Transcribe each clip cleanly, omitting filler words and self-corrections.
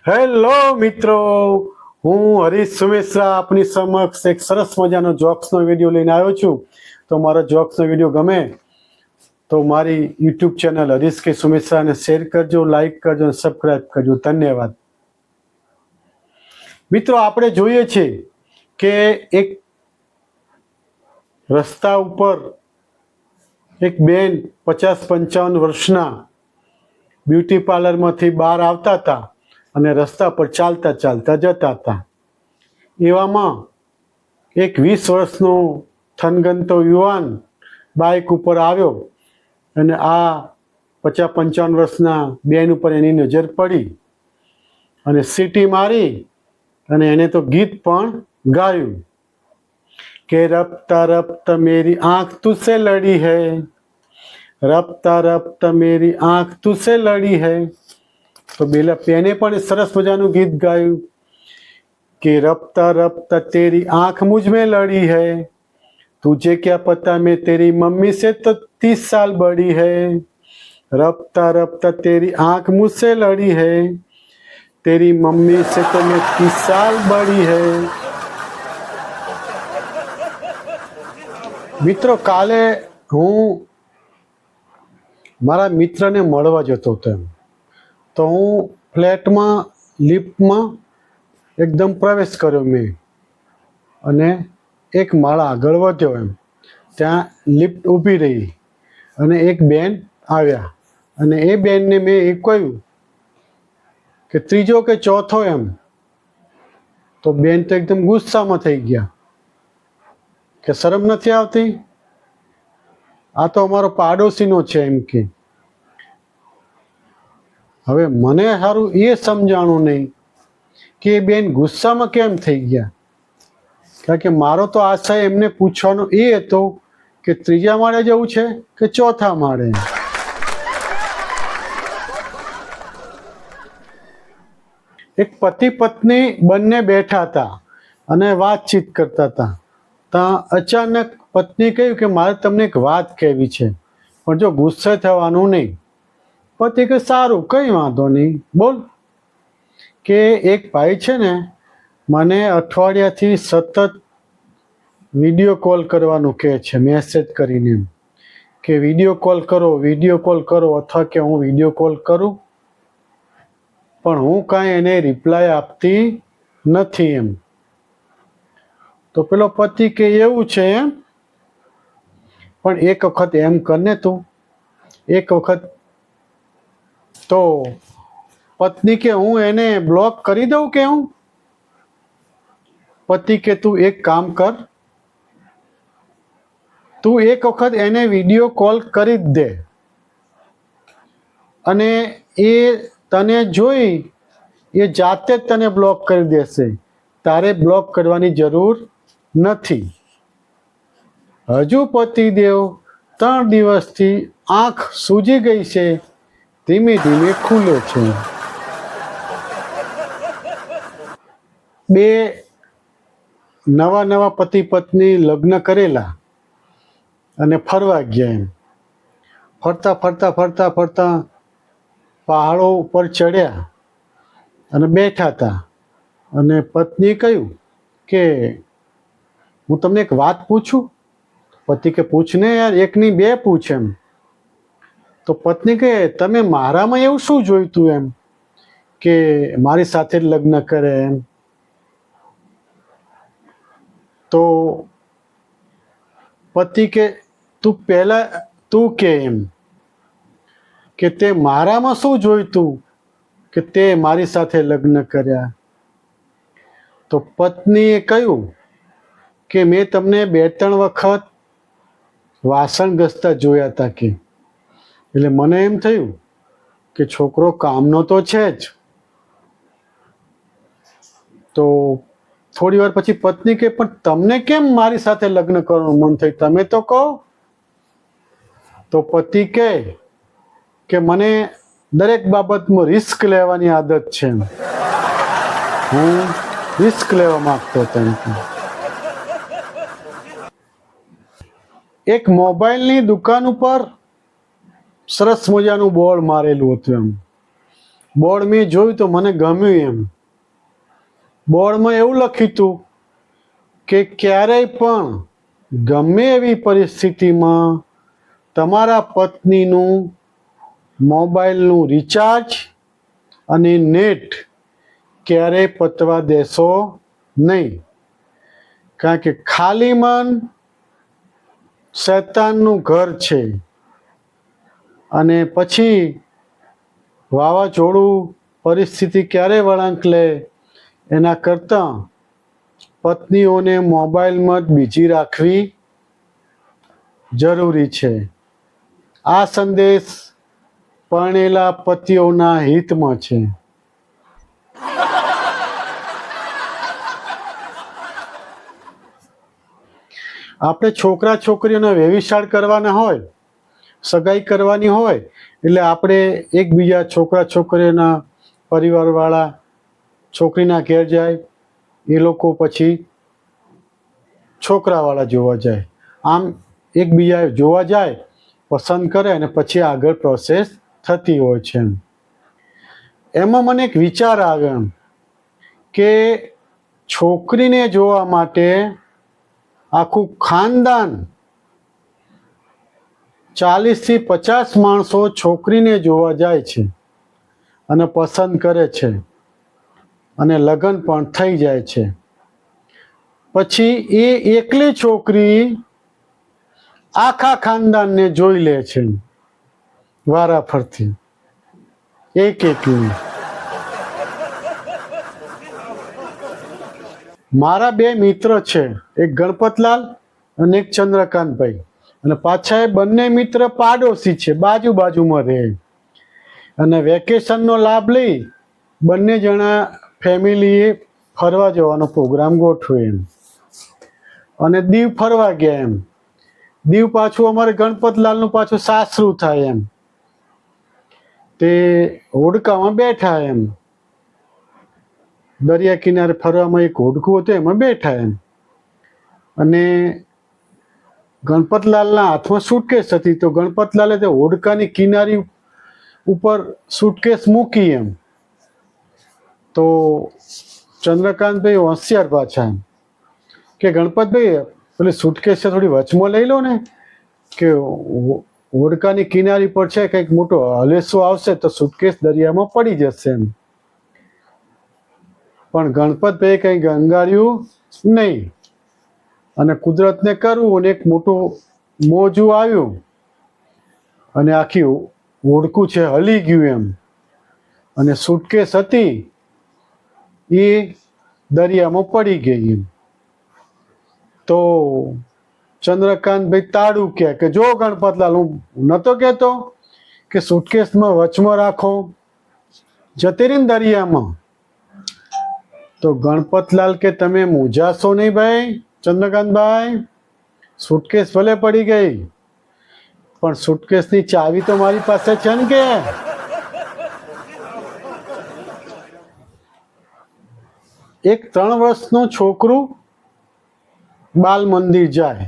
Hello મિત્રો, હું હરીશ સુમેશ્રા આપની સમક્ષ એક સરસ મજાનો જોક્સનો વિડીયો લઈને આવ્યો છું. તો મારો જોક્સનો વિડીયો ગમે તો મારી યુટ્યુબ ચેનલ હરીશ કે સુમેશ્રાને શેર કરજો, લાઈક કરજો અને સબસ્ક્રાઈબ કરજો. ધન્યવાદ. મિત્રો, આપણે જોઈએ છે કે એક રસ્તા ઉપર એક બેન 50-55 વર્ષના બ્યુટી પાર્લરમાંથી બહાર આવતા હતા અને રસ્તા પર ચાલતા ચાલતા જતા હતા. એવામાં એક 20 વર્ષનો થનગનતો યુવાન બાઇક ઉપર આવ્યો અને આ 50-55 વર્ષના બેન ઉપર એની નજર પડી અને સીટી મારી અને એને તો ગીત પણ ગાયું કે રબતા રબતા મેરી આંખ તુસે લડી હૈ, રબતા રબતા મેરી આંખ તુસે લડી હૈ. તો બેલા પેને પણ સરસ મજાનું ગીત ગાયું कि रबता रबता तेरी आंख मुझ में लड़ी है, तुझे क्या पता मैं तेरी मम्मी से तो 30 साल बड़ी है. रबता रबता तेरी आंख मुझसे लड़ी है, तेरी मम्मी से तो मैं 30 साल बड़ी है. મિત્રો, કાલે હું મારા મિત્રને મળવા જતો હતો. તો હું ફ્લેટમાં લિફ્ટમાં એકદમ પ્રવેશ કર્યો મેં અને એક માળા આગળ વધ્યો. ત્યાં લિફ્ટ ઊભી રહી અને એક બેન આવ્યા અને એ બેનને મેં એ કહ્યું કે ત્રીજો કે ચોથો એમ. તો બેન તો એકદમ ગુસ્સામાં થઈ ગયા કે શરમ નથી આવતી, આ તો અમારો પાડોશીનો છે એમ કે. હવે મને સારું એ સમજાણું નહીં કે એ બેન ગુસ્સામાં કેમ થઈ ગયા. કારણ કે મારો તો આશય એમને પૂછવાનો એ હતો કે ત્રીજા માળે જવું છે કે ચોથા માળે. એક પતિ પત્ની બંને બેઠા હતા અને વાતચીત કરતા હતા. ત્યાં અચાનક પત્ની કહ્યું કે મારે તમને એક વાત કહેવી છે, પણ જો ગુસ્સે થવાનું નહીં. પતિ કે સારું, કંઈ વાંધો નહીં, બોલ. કે એક ભાઈ છે ને મને અઠવાડિયાથી સતત વિડીયો કોલ કરવાનું કહે છે, મેસેજ કરીને એમ કે વિડીયો કોલ કરો, વિડીયો કોલ કરો, અથવા કે હું વિડીયો કોલ કરું પણ હું કાંઈ એને રિપ્લાય આપતી નથી એમ. તો પેલો પતિ કે એવું છે એમ, પણ એક વખત એમ કરને તું, એક વખત. તો પત્ની કે હું એને બ્લોક કરી દઉં કે હું. પતિ કે તું એક કામ કર, તું એક વખત એને વિડીયો કોલ કરી જ દે અને એ તને જોઈ એ જાતે જ તને બ્લોક કરી દેશે, તારે બ્લોક કરવાની જરૂર નથી. હજુ પતિદેવ 3 દિવસથી આંખ સૂજી ગઈ છે, ધીમે ધીમે ખુલે છે. બે નવા પતિ પત્ની લગ્ન કરેલા અને ફરવા ગયા એમ. ફરતા ફરતા ફરતા ફરતા પહાડો ઉપર ચડ્યા અને બેઠા હતા અને પત્નીએ કહ્યું કે હું તમને એક વાત પૂછું. પતિ કે પૂછને યાર, એકની બે પૂછ એમ. તો પત્ની કહે તમે મારામાં એવું શું જોઈતું એમ કે મારી સાથે જ લગ્ન કરે એમ. તો પતિ કે તું પહેલા તું કે એમ કે તે મારામાં શું જોઈતું કે તે મારી સાથે લગ્ન કર્યા. તો પત્નીએ કહ્યું કે મેં તમને 2-3 વખત વાસણ ઘસતા જોયા હતા કે, એટલે મને એમ થયું કે છોકરો કામનો તો છે જ. તો થોડી વાર પછી પત્ની કે પણ તમને કેમ મારી સાથે લગ્ન કરવાનું મન થયું, તમે તો કહો. તો પતિ કહે કે મને દરેક બાબતમાં રિસ્ક લેવાની આદત છે, હું રિસ્ક લેવા માંગતો હતો એમ. એક મોબાઈલની દુકાન ઉપર સરસ મજાનું બોર્ડ મારેલું હતું એમ બોર્ડ મેં જોયું તો મને ગમ્યું એમ. બોર્ડમાં એવું લખ્યું હતું કે ક્યારેય પણ ગમે એવી પરિસ્થિતિમાં તમારા પત્નીનું મોબાઈલનું રિચાર્જ અને નેટ ક્યારેય પતવા દેશો નહીં, કારણ કે ખાલી મન શૈતાનનું ઘર છે. અને પછી વાવાઝોડું પરિસ્થિતિ ક્યારે વળાંક લે એના કરતાં પત્નીઓને મોબાઈલમાં જ બીજી રાખવી જરૂરી છે. આ સંદેશ પરણેલા પતિઓના હિતમાં છે. આપણે છોકરા છોકરીઓને વ્યભિચાર કરવાના હોય, સગાઈ કરવાની હોય, એટલે આપણે એકબીજા છોકરા છોકરીઓના પરિવારવાળા છોકરીના ઘેર જાય, એ લોકો પછી છોકરાવાળા જોવા જાય. આમ એકબીજા જોવા જાય, પસંદ કરે અને પછી આગળ પ્રોસેસ થતી હોય છે. એમાં મને એક વિચાર આવ્યો એમ કે છોકરીને જોવા માટે આખું ખાનદાન 40થી 50 માણસો છોકરીને જોવા જાય છે અને પસંદ કરે છે અને લગ્ન પણ થઈ જાય છે. પછી એ એકલી છોકરી આખા ખાનદાનને જોઈ લે છે વારાફરતી, એક એકલી. મારા 2 મિત્ર છે, એક ગણપતલાલ અને એક ચંદ્રકાંતભાઈ, અને પાછા એ બંને મિત્ર પાડોશી છે, બાજુમાં રહે. અને વેકેશનનો લાભ લઈ બંને જણા ફેમિલીએ ફરવા જવાનો પ્રોગ્રામ ગોઠવ્યો એમ, અને દીવ ફરવા ગયા એમ. દીવ પાછું અમારે ગણપતલાલનું પાછું સાસરું થાય એમ. તે હોડકામાં બેઠા એમ, દરિયા કિનારે ફરવામાં એક હોડકું હતું, એમાં બેઠા એમ. અને ગણપતલાલના હાથમાં સુટકેસ હતી, તો ગણપતલાલે તે હોડકાની કિનારી ઉપર સુટકેસ મૂકી એમ. તો ચંદ્રકાંતભાઈ હોશિયાર પાછા એમ કે ગણપતભાઈ પેલી સુટકેસ છે થોડી વચમાં લઈ લો ને, કે હોડકાની કિનારી પર છે, કંઈક મોટો હલેસો આવશે તો સુટકેસ દરિયામાં પડી જશે એમ. પણ ગણપતભાઈ કંઈ ગંગાર્યું નહીં, અને કુદરતને કરવું, અને એક મોટું મોજું આવ્યું અને આખી હોડકું છે હલી ગયું એમ, અને સુટકેસ હતી એ દરિયામાં પડી ગઈ એમ. તો ચંદ્રકાંતભાઈ તાળું કે જો ગણપતલાલ, હું નહોતો કહેતો કે સુટકેસમાં વચમાં રાખો, જતી રહી ને દરિયામાં. તો ગણપતલાલ કે તમે મૂંઝાશો નહીં ભાઈ ચંદ્રકાંતભાઈ, સુટકેસ ભલે પડી ગઈ પણ સુટકેસની ચાવી તો મારી પાસે છે ને. કે એક 3 વર્ષનું છોકરું બાલ મંદિર જાય,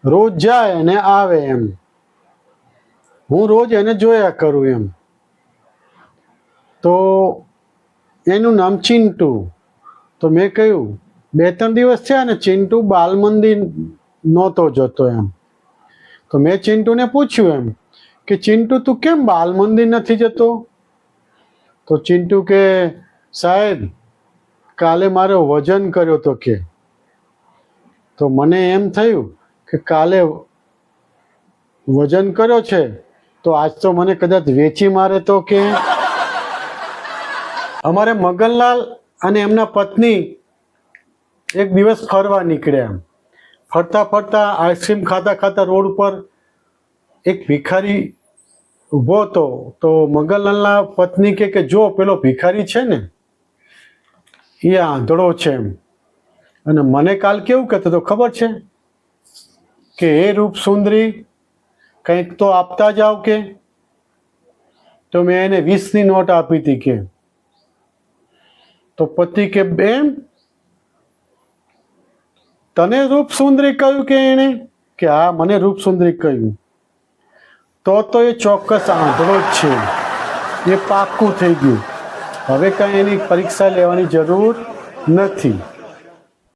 રોજ જાય અને આવે એમ. હું રોજ એને જોયા કરું એમ. તો એનું નામ ચિંટુ. તો મેં કહ્યું 2-3 દિવસ થયા ને ચિંટુ બાલ મંદિર નહોતો જતો એમ. તો મેં ચિંટુને પૂછ્યું એમ કે ચિંટુ તું કેમ બાલ મંદિર નથી જતો? તો ચિંટુ કે સાહેબ કાલે મારો વજન કર્યો તો કે. તો મને એમ થયું કે કાલે વજન કર્યો છે તો આજ તો મને કદાચ વેચી મારે તો કે. અમારે મગનલાલ અને એમના પત્ની એક દિવસ ફરવા નીકળ્યા. ફરતા ફરતા આઈસ્ક્રીમ ખાતા ખાતા રોડ ઉપર એક ભિખારી ઊભો હતો. તો મગનલાલના પત્ની કે જો પેલો ભિખારી છે ને એ આંધળો છે એમ. અને મને કાલ કેવું કહેતો તો ખબર છે કે હે રૂપ સુંદરી કંઈક તો આપતા જાઓ કે. તો મેં એને 20ની નોટ આપી હતી કે. તો પતિ કે બેન તને રૂપ સુંદરી કહ્યું કે એને? કે હા મને રૂપ સુંદરી કહ્યું. તો એ ચોક્કસ આંધળો જ છે. એ પાક્કું થઈ ગયું. હવે કાંઈ એની પરીક્ષા લેવાની જરૂર નથી.